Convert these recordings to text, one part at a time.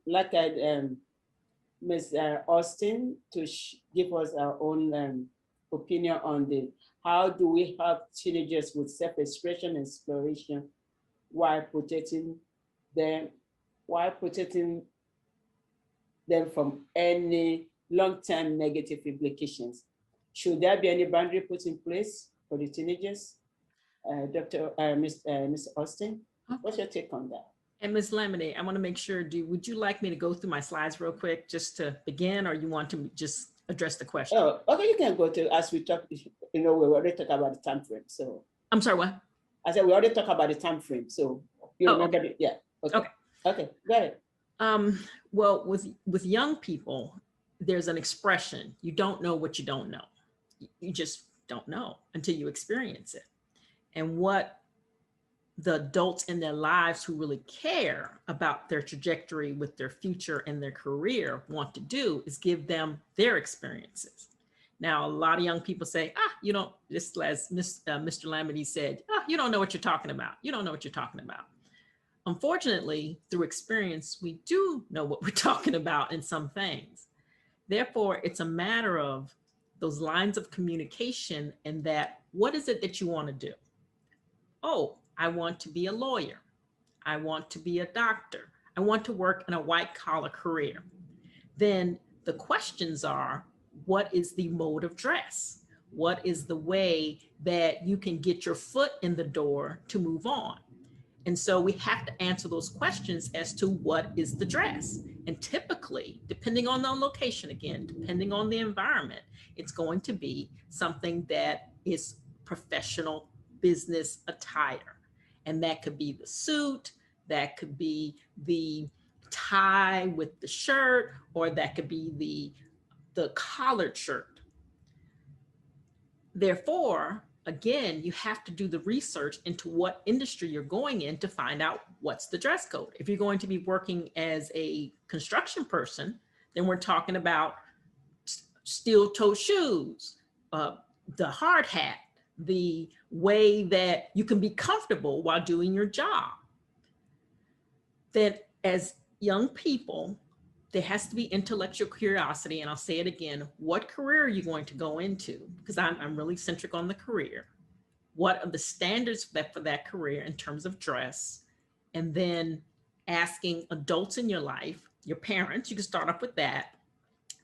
like Ms. Austin to give us our own opinion on the how do we help teenagers with self-expression and exploration while protecting them from any long-term negative implications. Should there be any boundary put in place for the teenagers? Ms. Austin, what's your take on that? And Ms. Lamine, I want to make sure, would you like me to go through my slides real quick just to begin, or you want to just address the question? Oh, okay, you can go to, as we talk, we already talked about the time frame, so. I'm sorry, what? I said we already talked about the time frame, so you remember okay. Yeah, okay. Okay, got it. Well, with young people, there's an expression, you don't know what you don't know. You just don't know until you experience it. And what the adults in their lives who really care about their trajectory with their future and their career want to do is give them their experiences. Now, a lot of young people say, you don't, just as Mr. Lamity said, you don't know what you're talking about. You don't know what you're talking about. Unfortunately, through experience, we do know what we're talking about in some things. Therefore, it's a matter of those lines of communication and that, what is it that you want to do? Oh, I want to be a lawyer. I want to be a doctor. I want to work in a white collar career. Then the questions are, what is the mode of dress? What is the way that you can get your foot in the door to move on? And so we have to answer those questions as to what is the dress. And typically, depending on the location, again, depending on the environment, it's going to be something that is professional business attire. And that could be the suit, that could be the tie with the shirt, or that could be the collared shirt. Therefore, again, you have to do the research into what industry you're going in to find out what's the dress code. If you're going to be working as a construction person, then we're talking about steel-toe shoes, the hard hat, the way that you can be comfortable while doing your job. Then as young people, there has to be intellectual curiosity. And I'll say it again, what career are you going to go into? Because I'm really centric on the career. What are the standards for that career in terms of dress? And then asking adults in your life, your parents, you can start off with that.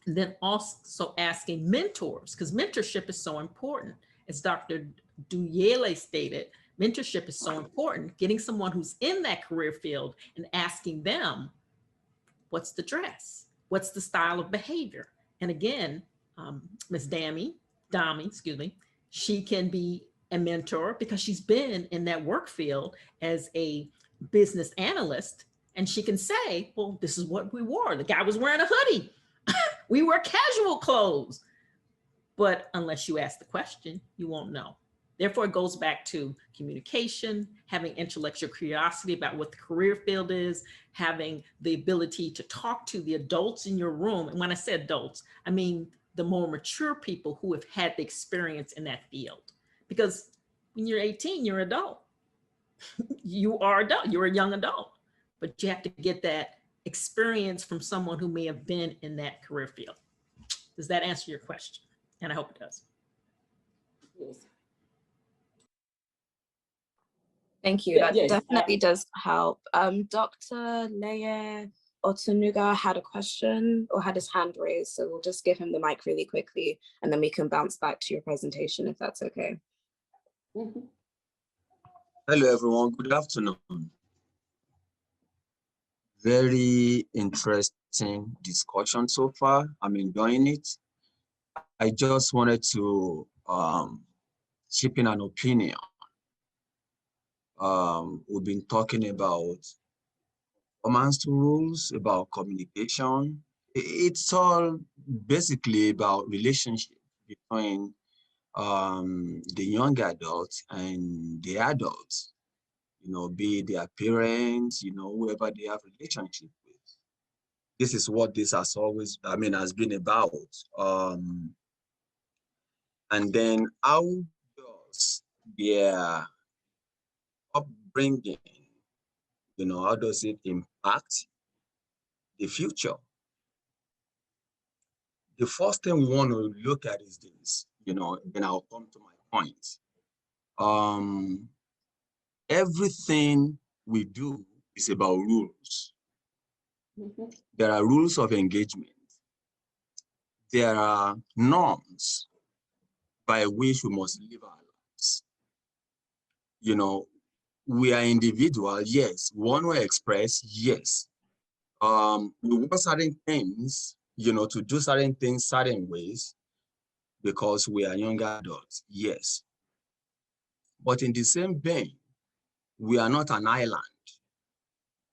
And then also asking mentors, because mentorship is so important. As Dr. Duyele stated, mentorship is so important, getting someone who's in that career field and asking them, what's the dress? What's the style of behavior? And again, Ms. Dami, she can be a mentor because she's been in that work field as a business analyst. And she can say, well, this is what we wore. The guy was wearing a hoodie. We wear casual clothes. But unless you ask the question, you won't know. Therefore, it goes back to communication, having intellectual curiosity about what the career field is, having the ability to talk to the adults in your room. And when I say adults, I mean the more mature people who have had the experience in that field. Because when you're 18, you're an adult. You are adult, you're a young adult. But you have to get that experience from someone who may have been in that career field. Does that answer your question? And I hope it does. Yes. Thank you. That definitely does help. Dr. Leye Otunuga had a question or had his hand raised, so we'll just give him the mic really quickly and then we can bounce back to your presentation if that's okay. Hello, everyone. Good afternoon. Very interesting discussion so far. I'm enjoying it. I just wanted to chip in an opinion. We've been talking about performance rules, about communication. It's all basically about relationship between the young adults and the adults, you know, be it their parents, you know, whoever they have relationship with. This is what this has always, has been about. And then how does their upbringing, How does it impact the future? The first thing we want to look at is this, then I'll come to my point. Everything we do is about rules. There are rules of engagement. There are norms by which we must live our lives. We are individual, yes. We want to express, yes. We want certain things, to do certain things certain ways because we are younger adults, yes. But in the same vein, we are not an island.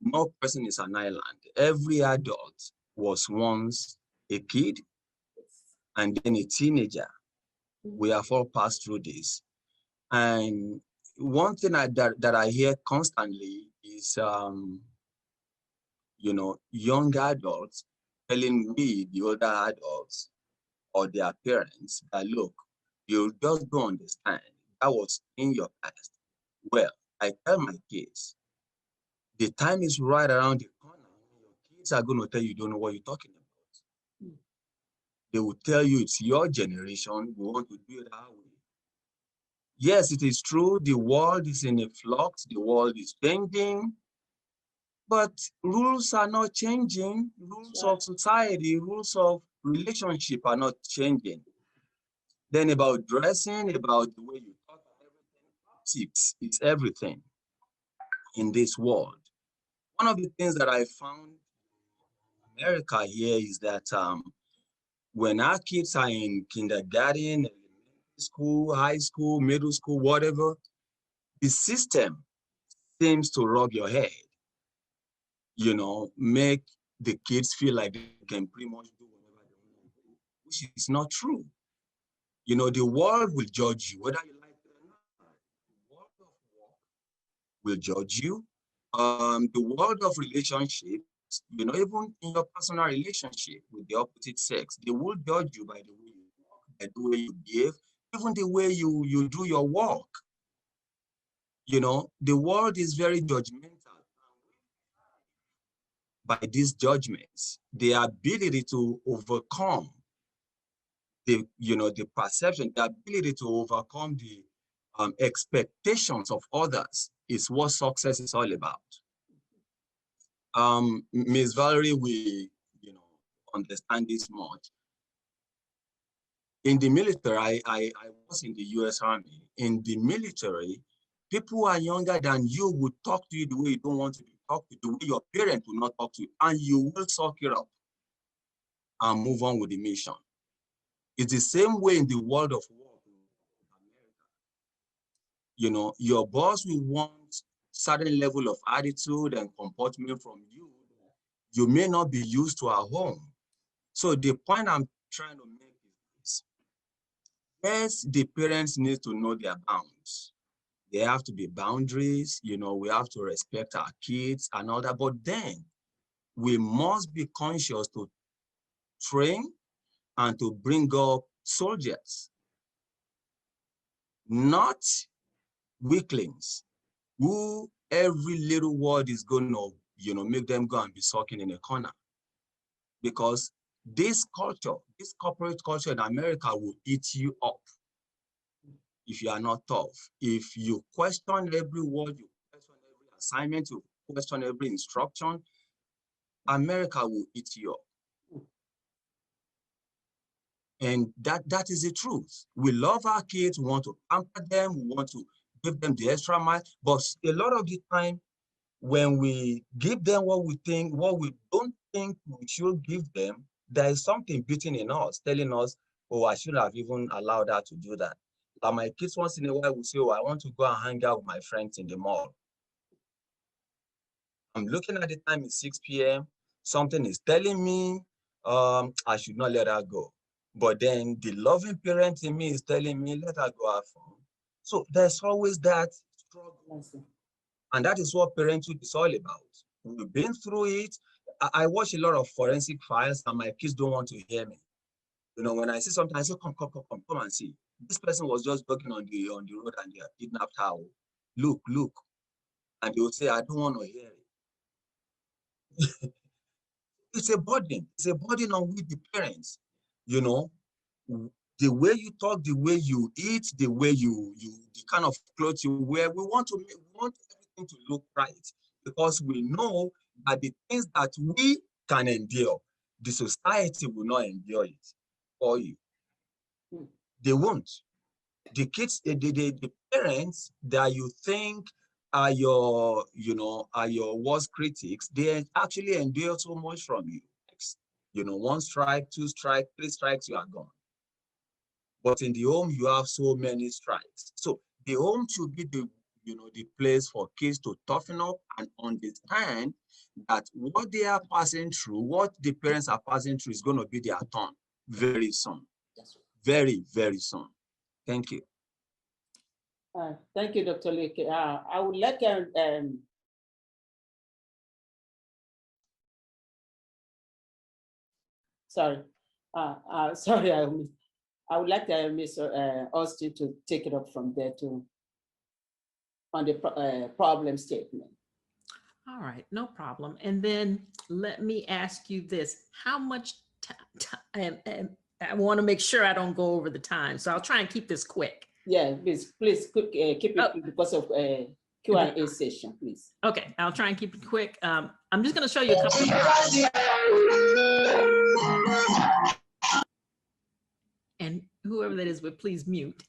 No person is an island. Every adult was once a kid and then a teenager. We have all passed through this. And one thing that I hear constantly is, young adults telling we, the older adults or their parents, that look, you just don't understand. That was in your past. Well, I tell my kids, the time is right around the corner. Your kids are going to tell you don't know what you're talking about. They will tell you it's your generation. We want to do it our way. Yes, it is true. The world is in a flux. The world is changing. But rules are not changing. Rules of society, rules of relationship are not changing. Then about dressing, about the way you talk, everything, it's everything in this world. One of the things that I found in America here is that when our kids are in kindergarten, elementary school, high school, middle school, whatever, the system seems to rub your head, make the kids feel like they can pretty much do whatever they want to do, which is not true. The world will judge you, whether you like it or not. The world of work will judge you. The world of relationships, even in your personal relationship with the opposite sex, they will judge you by the way you walk, by the way you behave, even the way you do your work. The world is very judgmental. By these judgments, the ability to overcome the perception, the ability to overcome the expectations of others is what success is all about. Ms. Valerie will, understand this much. In the military, I was in the US Army. In the military, people who are younger than you would talk to you the way you don't want to be talked to, the way your parents will not talk to you, and you will suck it up and move on with the mission. It's the same way in the world of work in America. Your boss will want certain level of attitude and comportment from you. You may not be used to at home. So the point I'm trying to make is this. Yes, the parents need to know their bounds. There have to be boundaries. We have to respect our kids and all that. But then we must be conscious to train and to bring up soldiers, not weaklings who every little word is going to, make them go and be sulking in a corner. Because this culture, this corporate culture in America will eat you up if you are not tough. If you question every word, you question every assignment, you question every instruction, America will eat you up. And that is the truth. We love our kids, we want to pamper them, we want to give them the extra mile, but a lot of the time, when we give them what we don't think we should give them, there is something beating in us, telling us, oh, I should have even allowed her to do that. Like my kids once in a while will say, oh, I want to go and hang out with my friends in the mall. I'm looking at the time, it's 6 p.m. Something is telling me I should not let her go. But then the loving parent in me is telling me, let her go have fun. So there's always that struggle. And that is what parenthood is all about. We've been through it. I watch a lot of forensic files and my kids don't want to hear me. When I see something, I say, come and see. This person was just walking on the road and they have kidnapped her. Look. And they will say, I don't want to hear it. It's a burden. It's a burden on we the parents. You know, the way you talk, the way you eat, the way the kind of clothes you wear. We want everything to look right because we know that the things that we can endure, the society will not endure it for you. They won't. The kids, the parents that you think are your, are your worst critics, they actually endure so much from you. One strike, two strikes, three strikes, you are gone. But in the home, you have so many strikes. So the home should be the place for kids to toughen up and understand that what they are passing through, what the parents are passing through is going to be their turn very soon. Very, very soon. Thank you. Thank you, Dr. Leke. I would like sorry, sorry, I would like Ms. Austin to take it up from there on the problem statement. All right, no problem. And then let me ask you this: how much time? And I want to make sure I don't go over the time, so I'll try and keep this quick. Yeah, please keep it because of Q&A session, please. Okay, I'll try and keep it quick. I'm just going to show you a couple of and whoever that is, but please mute.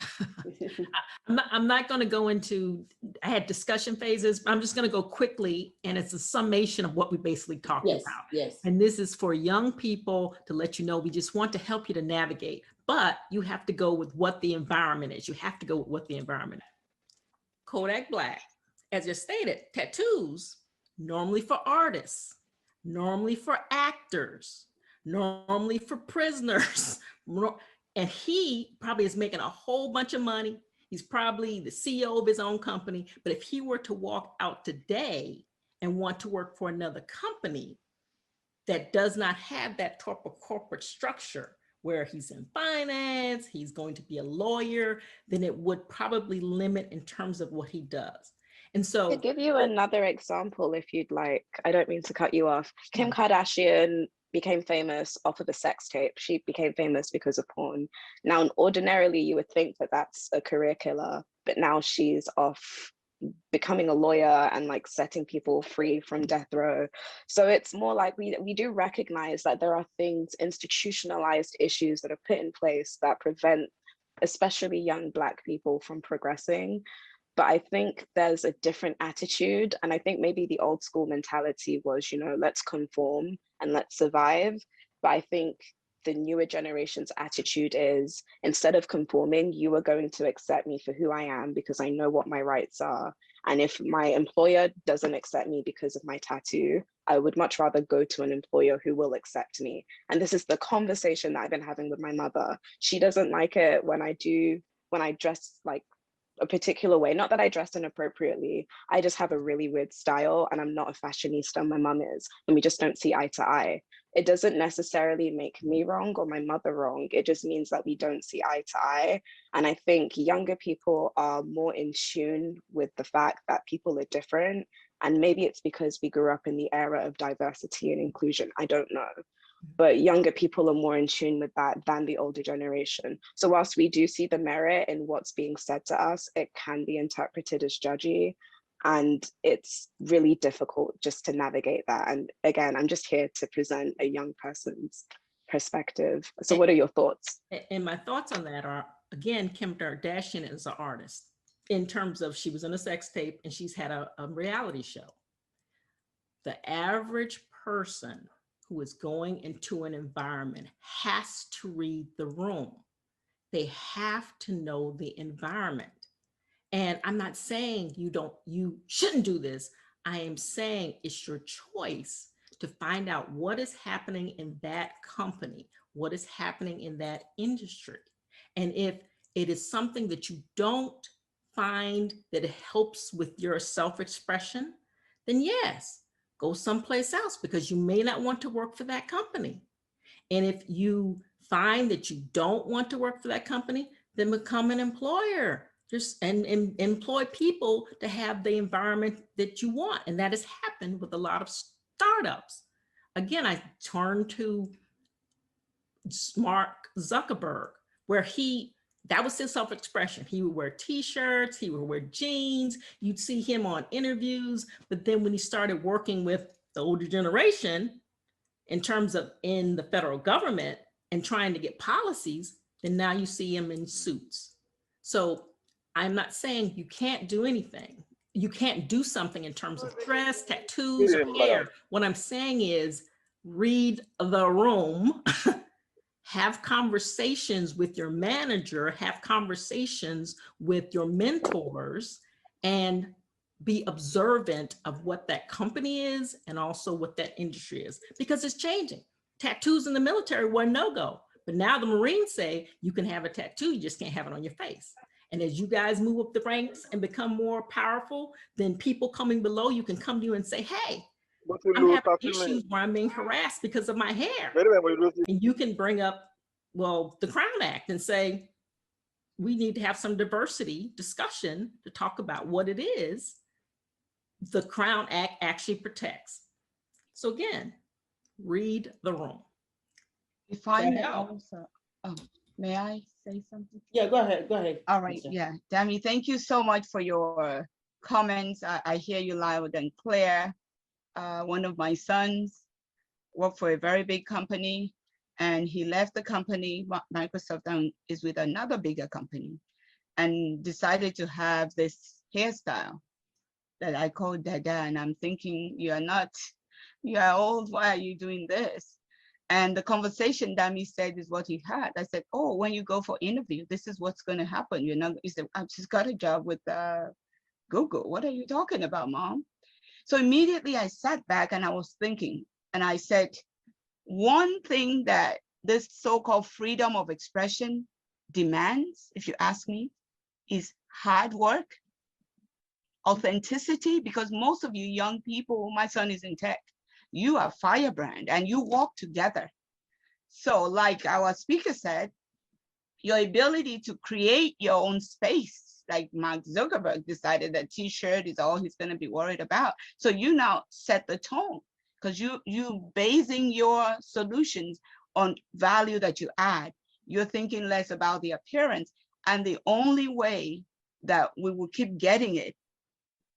I'm not going to go into, I had discussion phases. I'm just going to go quickly, and it's a summation of what we basically talked about. Yes. And this is for young people to let you know, we just want to help you to navigate, but you have to go with what the environment is. You have to go with what the environment is. Kodak Black, as you stated, tattoos, normally for artists, normally for actors, normally for prisoners. And he probably is making a whole bunch of money. He's probably the CEO of his own company. But if he were to walk out today and want to work for another company that does not have that type of corporate structure where he's in finance, he's going to be a lawyer, then it would probably limit in terms of what he does. And so to give you another example, if you'd like, I don't mean to cut you off. Kim Kardashian became famous off of a sex tape. She became famous because of porn. Now, ordinarily, you would think that that's a career killer, but now she's off becoming a lawyer and like setting people free from death row. So it's more like we do recognize that there are things, institutionalized issues that are put in place that prevent especially young Black people from progressing. But I think there's a different attitude. And I think maybe the old school mentality was, let's conform and let's survive. But I think the newer generation's attitude is, instead of conforming, you are going to accept me for who I am because I know what my rights are. And if my employer doesn't accept me because of my tattoo, I would much rather go to an employer who will accept me. And this is the conversation that I've been having with my mother. She doesn't like it when I dress like a particular way. Not that I dress inappropriately. I just have a really weird style and I'm not a fashionista, my mom is, and we just don't see eye to eye. It doesn't necessarily make me wrong or my mother wrong. It just means that we don't see eye to eye. And I think younger people are more in tune with the fact that people are different. And maybe it's because we grew up in the era of diversity and inclusion. I don't know. But younger people are more in tune with that than the older generation. So whilst we do see the merit in what's being said to us, it can be interpreted as judgy. And it's really difficult just to navigate that. And again, I'm just here to present a young person's perspective. So what are your thoughts? And my thoughts on that are, again, Kim Kardashian is an artist in terms of she was in a sex tape and she's had a reality show. The average person who is going into an environment has to read the room. They have to know the environment. And I'm not saying you shouldn't do this. I am saying it's your choice to find out what is happening in that company, what is happening in that industry. And if it is something that you don't find that it helps with your self-expression, then yes, go someplace else because you may not want to work for that company. And if you find that you don't want to work for that company, then become an employer and employ people to have the environment that you want. And that has happened with a lot of startups. Again, I turn to Mark Zuckerberg, where that was his self-expression. He would wear t-shirts, he would wear jeans, you'd see him on interviews, but then when he started working with the older generation in terms of in the federal government and trying to get policies, then now you see him in suits. So I'm not saying you can't do anything. You can't do something in terms of dress, tattoos, or hair. What I'm saying is read the room, have conversations with your manager, have conversations with your mentors, and be observant of what that company is and also what that industry is, because it's changing. Tattoos in the military were no-go, but now the Marines say you can have a tattoo, you just can't have it on your face. And as you guys move up the ranks and become more powerful, then people coming below you can come to you and say, hey, I'm having issues where I'm being harassed because of my hair. And you can bring up, well, the Crown Act and say, we need to have some diversity discussion to talk about what it is the Crown Act actually protects. So again, read the room. If I may also, may I say something? Yeah, go ahead, go ahead. All right, yeah, Dami, thank you so much for your comments. I hear you loud and clear. One of my sons worked for a very big company, and he left the company, Microsoft, and is with another bigger company, and decided to have this hairstyle that I call Dada. And I'm thinking, you are old, why are you doing this? And the conversation Dami said is what he had. I said, oh, when you go for interview, this is what's going to happen. You know, he said, I've just got a job with Google. What are you talking about, Mom? So immediately I sat back and I was thinking, and I said, one thing that this so-called freedom of expression demands, if you ask me, is hard work, authenticity, because most of you young people, my son is in tech, you are firebrand and you walk together. So like our speaker said, your ability to create your own space, like Mark Zuckerberg decided that t-shirt is all he's going to be worried about. So you now set the tone, because you basing your solutions on value that you add. You're thinking less about the appearance. And the only way that we will keep getting it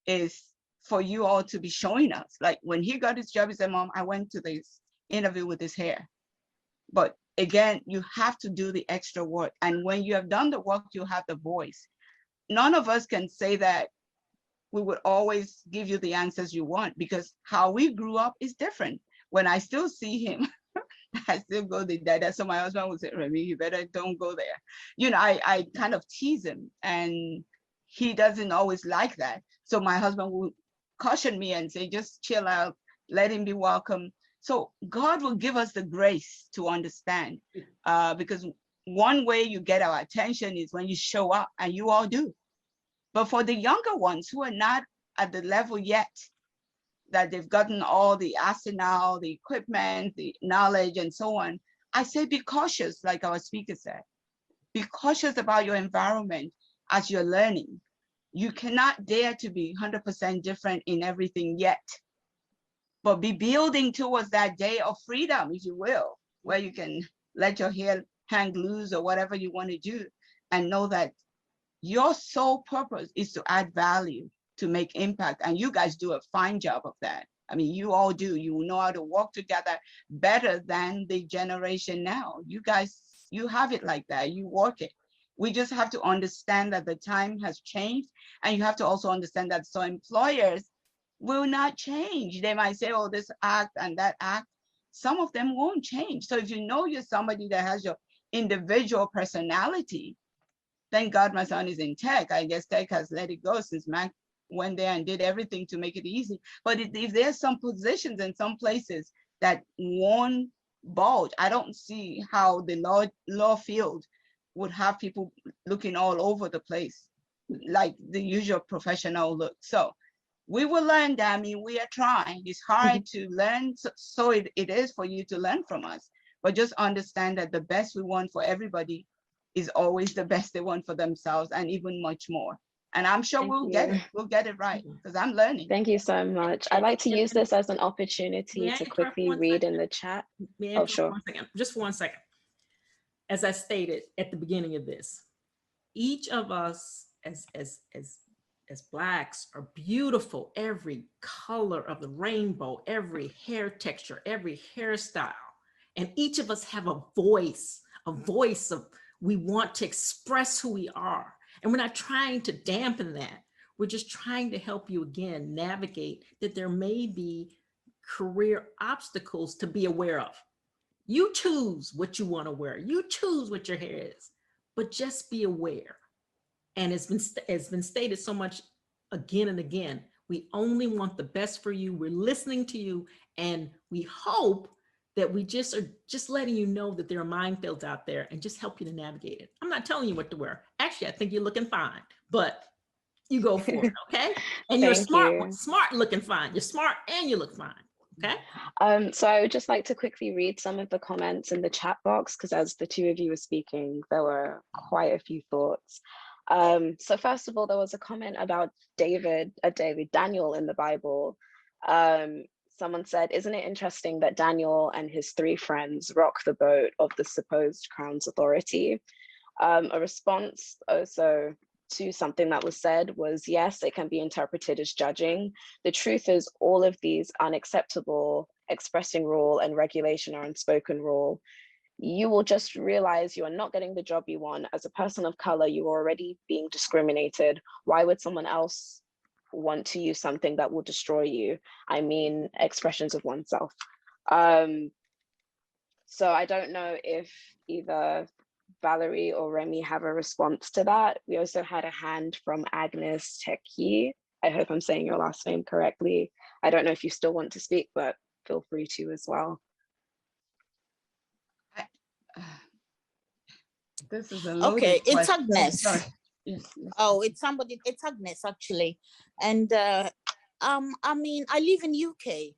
is for you all to be showing us. Like when he got his job, he said, Mom, I went to this interview with this hair. But again, you have to do the extra work. And when you have done the work, you have the voice. None of us can say that we would always give you the answers you want, because how we grew up is different. When I still see him, I still go to Dada. So my husband would say, Remy, you better don't go there. You know, I kind of tease him, and he doesn't always like that. So my husband would caution me and say, just chill out, let him be welcome. So God will give us the grace to understand, because one way you get our attention is when you show up, and you all do. But for the younger ones who are not at the level yet, that they've gotten all the arsenal, the equipment, the knowledge, and so on, I say be cautious, like our speaker said. Be cautious about your environment as you're learning. You cannot dare to be 100% different in everything yet, but be building towards that day of freedom, if you will, where you can let your hair hang loose or whatever you want to do, and know that your sole purpose is to add value, to make impact. And you guys do a fine job of that. I mean, you all do. You know how to work together better than the generation now. You guys, you have it like that. You work it. We just have to understand that the time has changed. And you have to also understand that so employers will not change. They might say, oh, this act and that act. Some of them won't change. So if you know you're somebody that has your individual personality, thank God my son is in tech. I guess tech has let it go since Mac went there and did everything to make it easy. But if there's some positions in some places that won't bulge, I don't see how the law field would have people looking all over the place, like the usual professional look. So we will learn, Dami. We are trying. It's hard to learn, so it is for you to learn from us. But just understand that the best we want for everybody is always the best they want for themselves, and even much more. And I'm sure Thank we'll get you. it. We'll get it right because I'm learning. Thank you so much. I'd like to use this as an opportunity May I to interrupt quickly one read second? in the chat. May I Oh, interrupt sure. 1 second? Just for 1 second. As I stated at the beginning of this, each of us as Blacks are beautiful. Every color of the rainbow, every hair texture, every hairstyle. And each of us have a voice of we want to express who we are. And we're not trying to dampen that. We're just trying to help you again navigate that there may be career obstacles to be aware of. You choose what you want to wear. You choose what your hair is, but just be aware. And it's been stated so much again and again. We only want the best for you. We're listening to you, and we hope that we just are just letting you know that there are minefields out there and just help you to navigate it. I'm not telling you what to wear. Actually, I think you're looking fine, but you go for it, okay? And you're smart looking fine. You're smart and you look fine, okay? So I would just like to quickly read some of the comments in the chat box, because as the two of you were speaking, there were quite a few thoughts. So first of all, there was a comment about Daniel in the Bible. Someone said, isn't it interesting that Daniel and his 3 friends rock the boat of the supposed crown's authority? A response also to something that was said was, yes, it can be interpreted as judging. The truth is all of these unacceptable expressing rule and regulation are unspoken rule. You will just realize you are not getting the job you want. As a person of color, you are already being discriminated. Why would someone else want to use something that will destroy you? I mean, expressions of oneself. So I don't know if either Valerie or Remy have a response to that. We also had a hand from Agnes Teki. I hope I'm saying your last name correctly. I don't know if you still want to speak, but feel free to as well. This is a loaded okay, it's question. Agnes. Oh, yes, oh, it's Agnes actually. And I mean, I live in UK.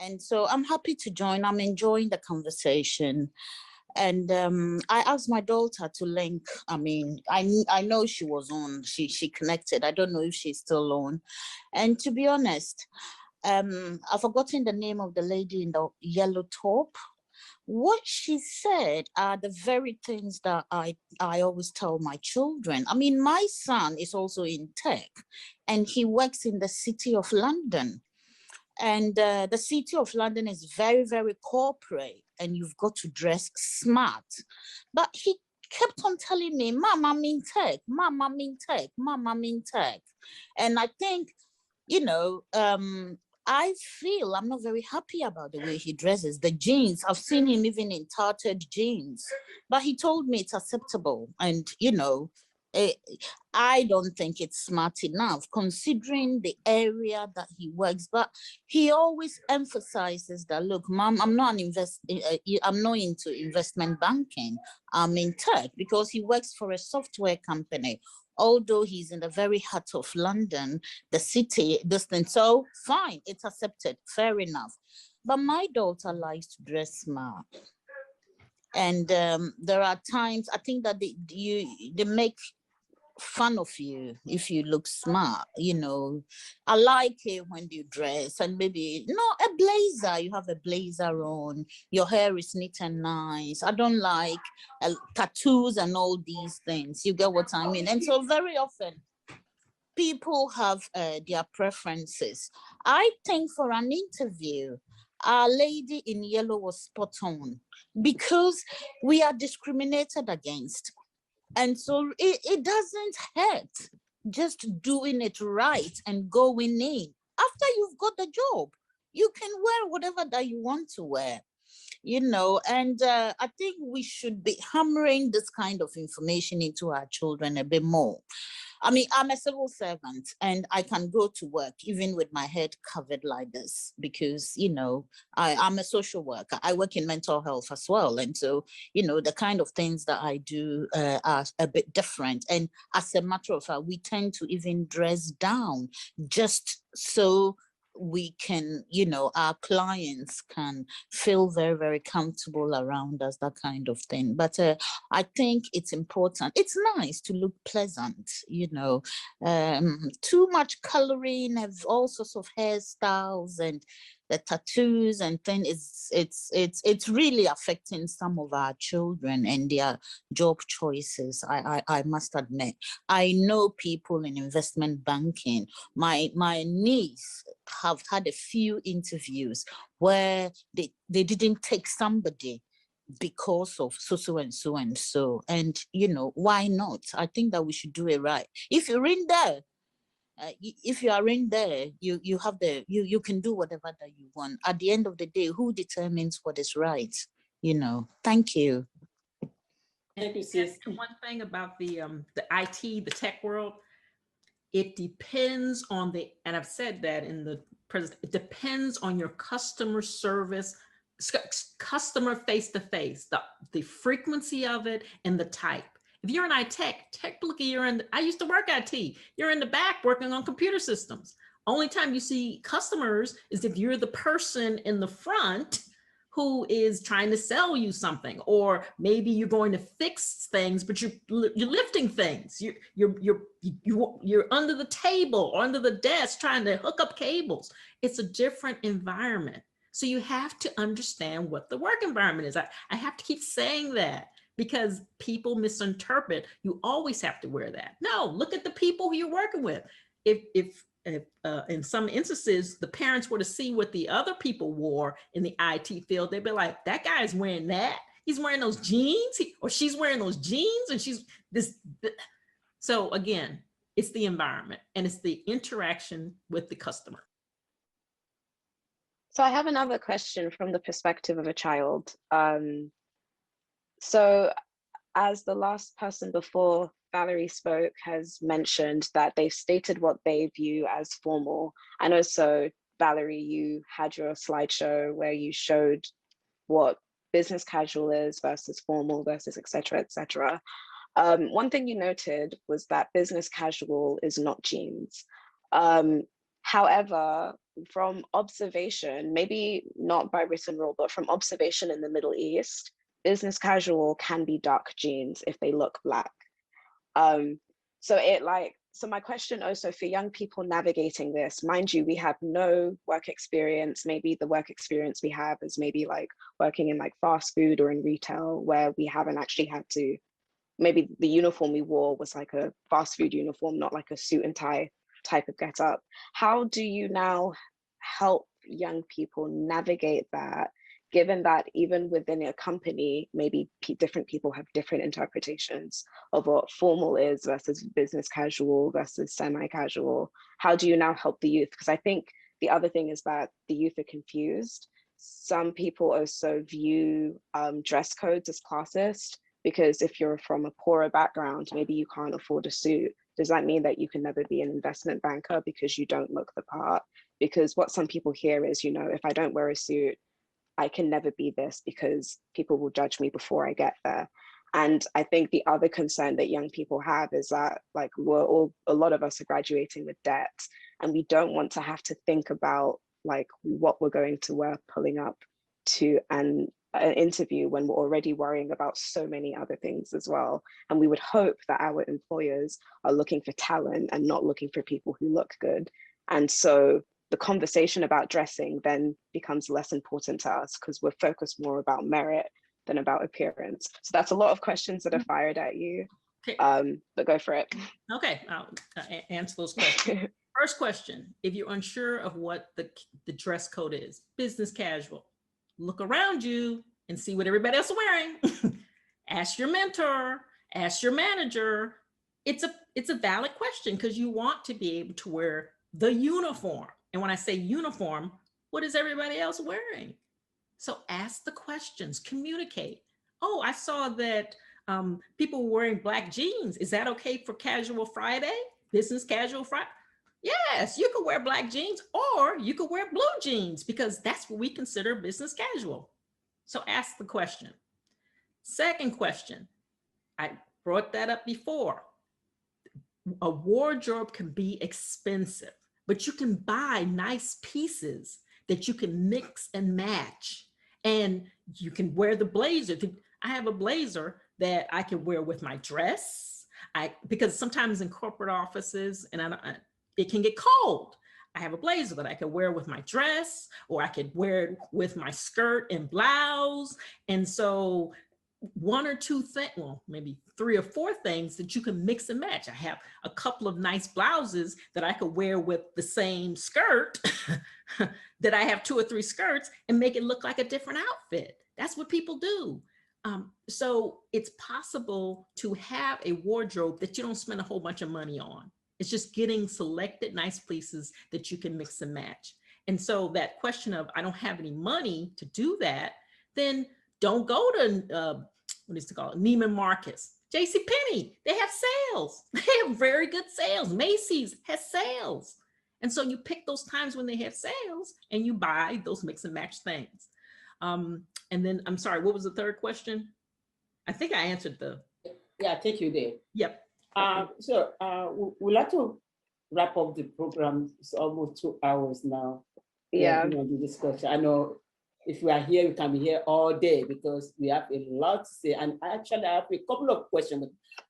And so I'm happy to join. I'm enjoying the conversation. And I asked my daughter to link. I mean, I know she was on, she connected. I don't know if she's still on. And to be honest, I've forgotten the name of the lady in the yellow top. What she said are the very things that I always tell my children. I mean, my son is also in tech and he works in the City of London. And the City of London is very, very corporate and you've got to dress smart. But he kept on telling me, Mom, I'm in tech, Mom, I'm in tech, Mom, I'm in tech. And I think, you know, I feel I'm not very happy about the way he dresses. The jeans, I've seen him even in tattered jeans, but he told me it's acceptable. And, you know, I don't think it's smart enough considering the area that he works, but he always emphasizes that, look, Mom, I'm not I'm not into investment banking. I'm in tech, because he works for a software company. Although he's in the very heart of London, the city, distance, so fine, it's accepted, fair enough. But my daughter likes to dress smart. And there are times, I think that they make fun of you if you look smart, you know. I like it when you dress and maybe, no, a blazer, you have a blazer on, your hair is neat and nice. I don't like tattoos and all these things, you get what I mean? And so very often people have their preferences. I think for an interview, our lady in yellow was spot on, because we are discriminated against. And so it doesn't hurt just doing it right and going in. After you've got the job, you can wear whatever that you want to wear, you know. And I think we should be hammering this kind of information into our children a bit more. I mean, I'm a civil servant and I can go to work even with my head covered like this because, you know, I'm a social worker. I work in mental health as well. And so, you know, the kind of things that I do are a bit different. And as a matter of fact, we tend to even dress down just so we can, you know, our clients can feel very, very comfortable around us, that kind of thing. But I think it's important. It's nice to look pleasant, you know. Too much coloring, have all sorts of hairstyles and the tattoos and things. It's really affecting some of our children and their job choices. I must admit. I know people in investment banking. My niece have had a few interviews where they didn't take somebody because of so and so and so. And, you know, why not? I think that we should do it right. If you're in there, if you are in there, you have you can do whatever that you want. At the end of the day, who determines what is right? You know. Thank you. Thank you, sis. And one thing about the IT, the tech world, it depends on and I've said that in the present, it depends on your customer service, customer face-to-face, the frequency of it and the type. If you're in IT, technically I used to work IT, you're in the back working on computer systems. Only time you see customers is if you're the person in the front who is trying to sell you something, or maybe you're going to fix things, but you're lifting things. You're under the table or under the desk trying to hook up cables. It's a different environment. So you have to understand what the work environment is. I have to keep saying that because people misinterpret. You always have to wear that. No, look at the people who you're working with. If in some instances, the parents were to see what the other people wore in the IT field, they'd be like, that guy's wearing that. He's wearing those jeans, or she's wearing those jeans, and she's this. So again, it's the environment and it's the interaction with the customer. So I have another question from the perspective of a child. So as the last person before Valerie spoke has mentioned that they've stated what they view as formal. And also, Valerie, you had your slideshow where you showed what business casual is versus formal versus et cetera, et cetera. One thing you noted was that business casual is not jeans. However, from observation, maybe not by written rule, but from observation in the Middle East, business casual can be dark jeans if they look black. So my question also for young people navigating this, mind you, we have no work experience. Maybe the work experience we have is maybe like working in like fast food or in retail, where we haven't actually had to, maybe the uniform we wore was like a fast food uniform, not like a suit and tie type of get up. How do you now help young people navigate that, given that even within a company, maybe different people have different interpretations of what formal is versus business casual versus semi-casual? How do you now help the youth? Because I think the other thing is that the youth are confused. Some people also view dress codes as classist, because if you're from a poorer background, maybe you can't afford a suit. Does that mean that you can never be an investment banker because you don't look the part? Because what some people hear is, you know, if I don't wear a suit, I can never be this because people will judge me before I get there. And I think the other concern that young people have is that, like, a lot of us are graduating with debt, and we don't want to have to think about like what we're going to wear pulling up to an interview when we're already worrying about so many other things as well. And we would hope that our employers are looking for talent and not looking for people who look good. And so the conversation about dressing then becomes less important to us because we're focused more about merit than about appearance. So that's a lot of questions that are fired at you, Okay. But go for it. Okay, I'll answer those questions. First question, if you're unsure of what the dress code is, business casual, look around you and see what everybody else is wearing. Ask your mentor, ask your manager. It's a valid question because you want to be able to wear the uniform. And when I say uniform, what is everybody else wearing? So ask the questions, communicate. Oh, I saw that people were wearing black jeans. Is that okay for casual Friday? Business casual Friday? Yes, you could wear black jeans, or you could wear blue jeans because that's what we consider business casual. So ask the question. Second question, I brought that up before. A wardrobe can be expensive, but you can buy nice pieces that you can mix and match. And you can wear the blazer. I have a blazer that I can wear with my dress. Because sometimes in corporate offices, and it can get cold. I have a blazer that I could wear with my dress, or I could wear it with my skirt and blouse. And so one or two things, well, maybe 3 or 4 things that you can mix and match. I have a couple of nice blouses that I could wear with the same skirt that I have 2 or 3 skirts and make it look like a different outfit. That's what people do. So it's possible to have a wardrobe that you don't spend a whole bunch of money on. It's just getting selected nice pieces that you can mix and match. And so that question of, I don't have any money to do that, then don't go to, what is it called? Neiman Marcus, JCPenney, they have sales. They have very good sales. Macy's has sales. And so you pick those times when they have sales and you buy those mix and match things. And then, I'm sorry, what was the third question? I think I answered the. Yeah, I think you did. Yep. So we'd like to wrap up the program. It's almost 2 hours now. Yeah. The discussion. I know if you are here, we can be here all day because we have a lot to say. And actually, I have a couple of questions.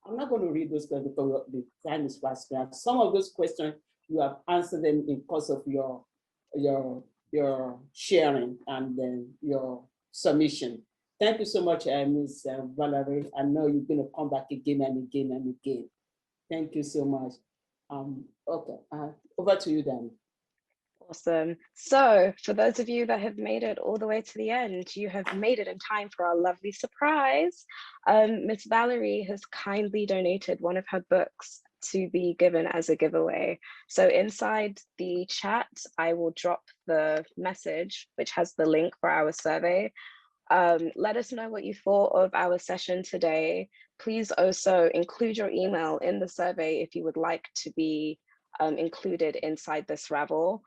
I'm not going to read those questions because the time is fast. Some of those questions, you have answered them in course of your sharing and then your submission. Thank you so much, Ms. Valerie. I know you're going to come back again and again and again. Thank you so much. Okay, over to you, Dan. Awesome. So for those of you that have made it all the way to the end, you have made it in time for our lovely surprise. Miss Valerie has kindly donated one of her books to be given as a giveaway. So inside the chat, I will drop the message, which has the link for our survey. Let us know what you thought of our session today. Please also include your email in the survey if you would like to be included inside this raffle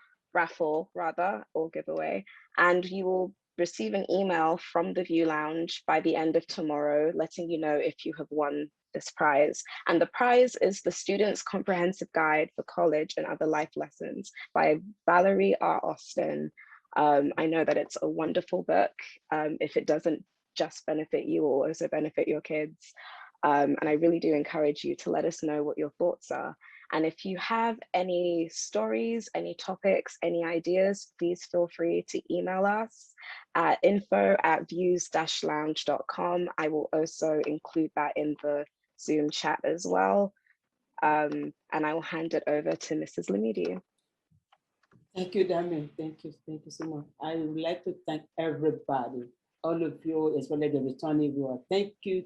or giveaway. And you will receive an email from the View Lounge by the end of tomorrow, letting you know if you have won this prize. And the prize is the Student's Comprehensive Guide for College and Other Life Lessons by Valerie R. Austin. I know that it's a wonderful book. If it doesn't just benefit you, will also benefit your kids. And I really do encourage you to let us know what your thoughts are. And if you have any stories, any topics, any ideas, please feel free to email us at info@views-lounge.com. I will also include that in the Zoom chat as well. And I will hand it over to Mrs. Lamidi. Thank you, Dami. Thank you so much. I would like to thank everybody, all of you, as well as the returning viewer. Thank you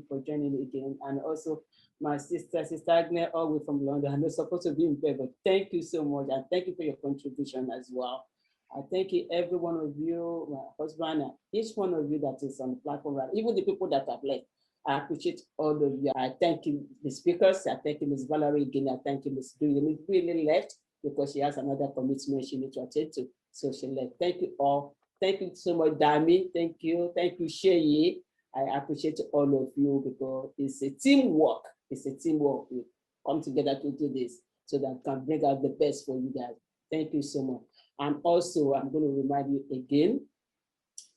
for joining again. And also my sister Agnes, all the way from London. I'm not supposed to be in bed, but thank you so much. And thank you for your contribution as well. I thank you, every one of you, my husband, and each one of you that is on the platform, right? Even the people that have left. I appreciate all of you. I thank you, the speakers. I thank you, Ms. Valerie again. I thank you, Ms. Dewey. Ms. really left because she has another commitment she needs to attend to. So she left. Thank you all. Thank you so much, Dami. Thank you, Sheyi. I appreciate all of you because it's a teamwork. It's a teamwork. We come together to do this so that we can bring out the best for you guys. Thank you so much. And also, I'm going to remind you again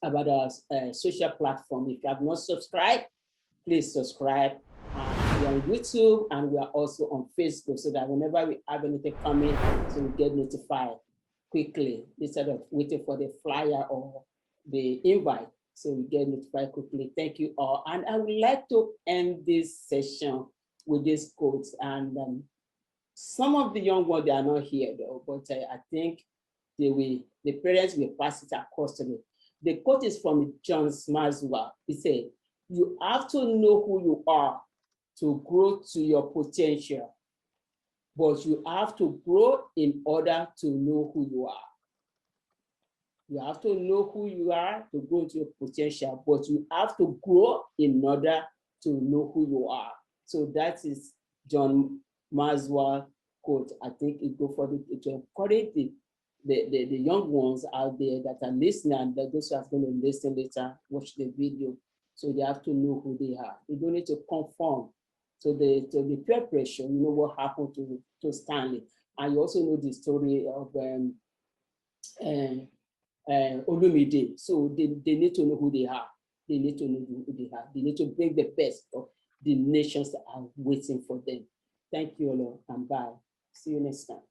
about our social platform. If you have not subscribed, please subscribe. We're on YouTube and we are also on Facebook so that whenever we have anything coming, so we get notified quickly instead of waiting for the flyer or the invite. So we get notified quickly. Thank you all. And I would like to end this session with this quote. And some of the young ones, they are not here though, but I think the parents will pass it across to them. The quote is from John Maswell. He said, "You have to know who you are to grow to your potential, but you have to grow in order to know who you are." You have to know who you are to grow to your potential, but you have to grow in order to know who you are. So that is John Maswell quote. I think it go for to encourage the young ones out there that are listening, and those who are going to listen later, watch the video. So they have to know who they are. They don't need to conform to the peer pressure. You know what happened to Stanley. And you also know the story of Olumide. So they need to know who they are. They need to know who they are. They need to bring the best of the nations that are waiting for them. Thank you all, and bye. See you next time.